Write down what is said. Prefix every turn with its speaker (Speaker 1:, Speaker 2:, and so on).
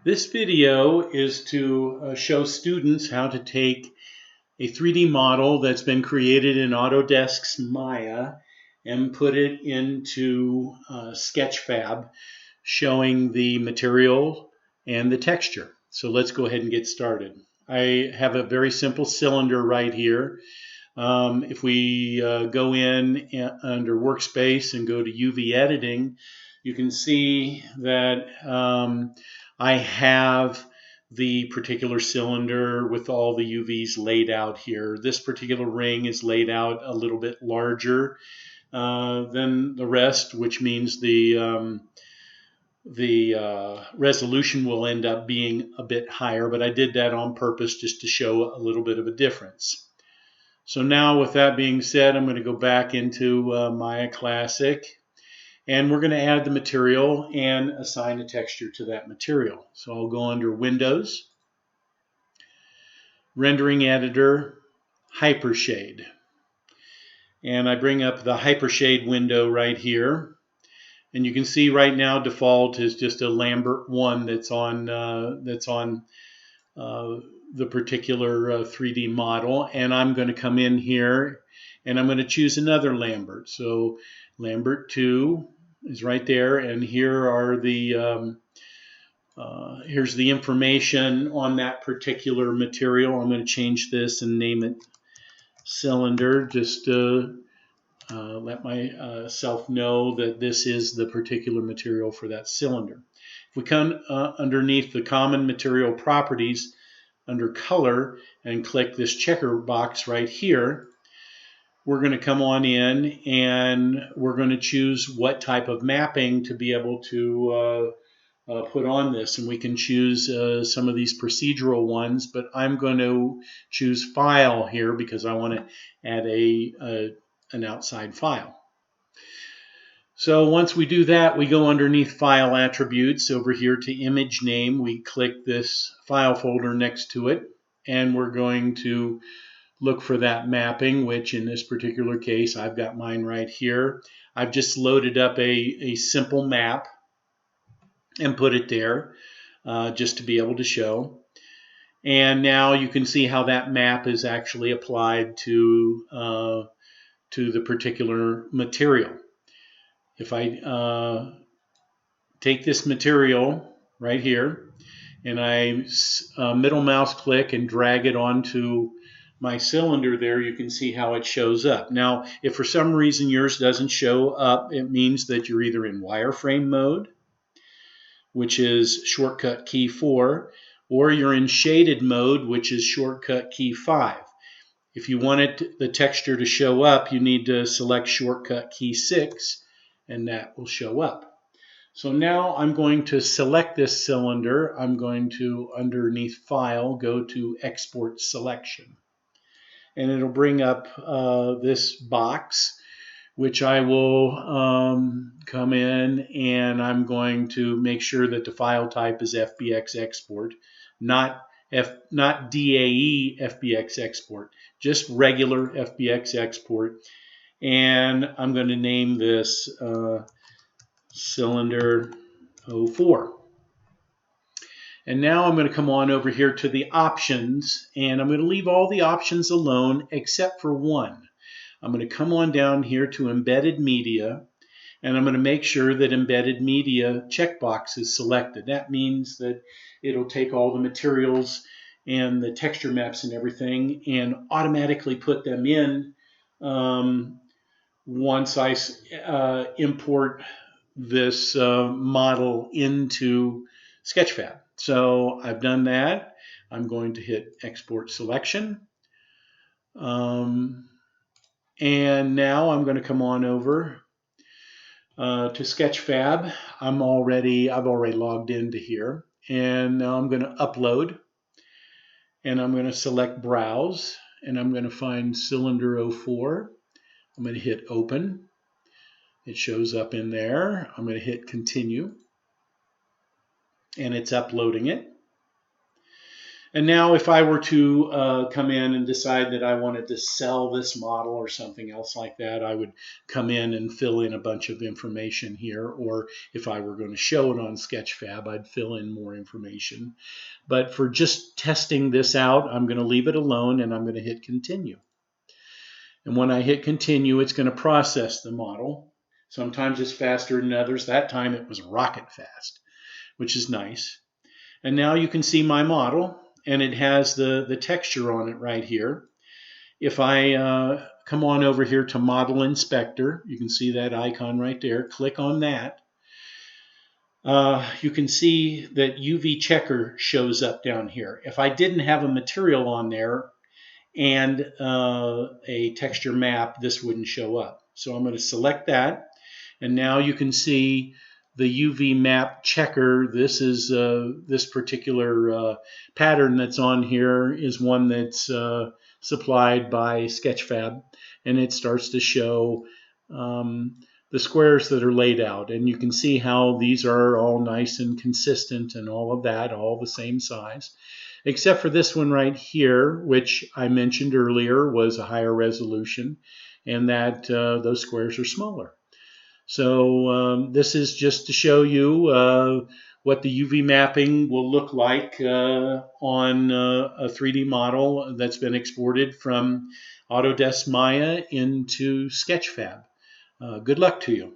Speaker 1: This video is to show students how to take a 3D model that's been created in Autodesk's Maya and put it into SketchFab, showing the material and the texture. So let's go ahead and get started. I have a very simple cylinder right here. If we go in under Workspace and go to UV Editing, you can see that I have the particular cylinder with all the UVs laid out here. This particular ring is laid out a little bit larger than the rest, which means the resolution will end up being a bit higher, but I did that on purpose just to show a little bit of a difference. So now with that being said, I'm going to go back into Maya Classic, and we're going to add the material and assign a texture to that material. So I'll go under Windows, Rendering Editor, Hypershade. And I bring up the Hypershade window right here. And you can see right now default is just a Lambert 1 that's on the particular 3D model. And I'm going to come in here and I'm going to choose another Lambert. So Lambert 2 is right there, and here are the here's the information on that particular material. I'm going to change this and name it cylinder, just to let myself know that this is the particular material for that cylinder. If we come underneath the common material properties under color and click this checker box right here, we're going to come on in and we're going to choose what type of mapping to be able to put on this. And we can choose some of these procedural ones, but I'm going to choose File here because I want to add an outside file. So once we do that, we go underneath File Attributes over here to Image Name. We click this file folder next to it, and we're going to look for that mapping, which in this particular case, I've got mine right here. I've just loaded up a simple map and put it there just to be able to show. And now you can see how that map is actually applied to the particular material. If I take this material right here and I middle mouse click and drag it onto my cylinder there, you can see how it shows up. Now, if for some reason yours doesn't show up, it means that you're either in wireframe mode, which is shortcut key 4, or you're in shaded mode, which is shortcut key 5. If you want the texture to show up, you need to select shortcut key 6, and that will show up. So now I'm going to select this cylinder. I'm going to, underneath File, go to Export Selection. And it'll bring up this box, which I will come in and I'm going to make sure that the file type is FBX export, not DAE FBX export, just regular FBX export. And I'm going to name this cylinder 04. And now I'm going to come on over here to the options, and I'm going to leave all the options alone except for one. I'm going to come on down here to embedded media, and I'm going to make sure that embedded media checkbox is selected. That means that it'll take all the materials and the texture maps and everything and automatically put them in once I import this model into SketchFab. So I've done that. I'm going to hit Export Selection. And now I'm going to come on over to SketchFab. I've already logged into here. And now I'm going to upload. And I'm going to select Browse. And I'm going to find Cylinder 04. I'm going to hit Open. It shows up in there. I'm going to hit Continue. And it's uploading it. And now if I were to come in and decide that I wanted to sell this model or something else like that, I would come in and fill in a bunch of information here. Or if I were going to show it on SketchFab, I'd fill in more information. But for just testing this out, I'm going to leave it alone and I'm going to hit continue. And when I hit continue, it's going to process the model. Sometimes it's faster than others. That time it was rocket fast, which is nice. And now you can see my model, and it has the texture on it right here. If I come on over here to Model Inspector, you can see that icon right there. Click on that. You can see that UV checker shows up down here. If I didn't have a material on there and a texture map, this wouldn't show up. So I'm going to select that, and now you can see the UV map checker. This is this particular pattern that's on here is one that's supplied by SketchFab, and it starts to show the squares that are laid out, and you can see how these are all nice and consistent and all of that, all the same size, except for this one right here, which I mentioned earlier was a higher resolution, and that those squares are smaller. So this is just to show you what the UV mapping will look like on a 3D model that's been exported from Autodesk Maya into SketchFab. Good luck to you.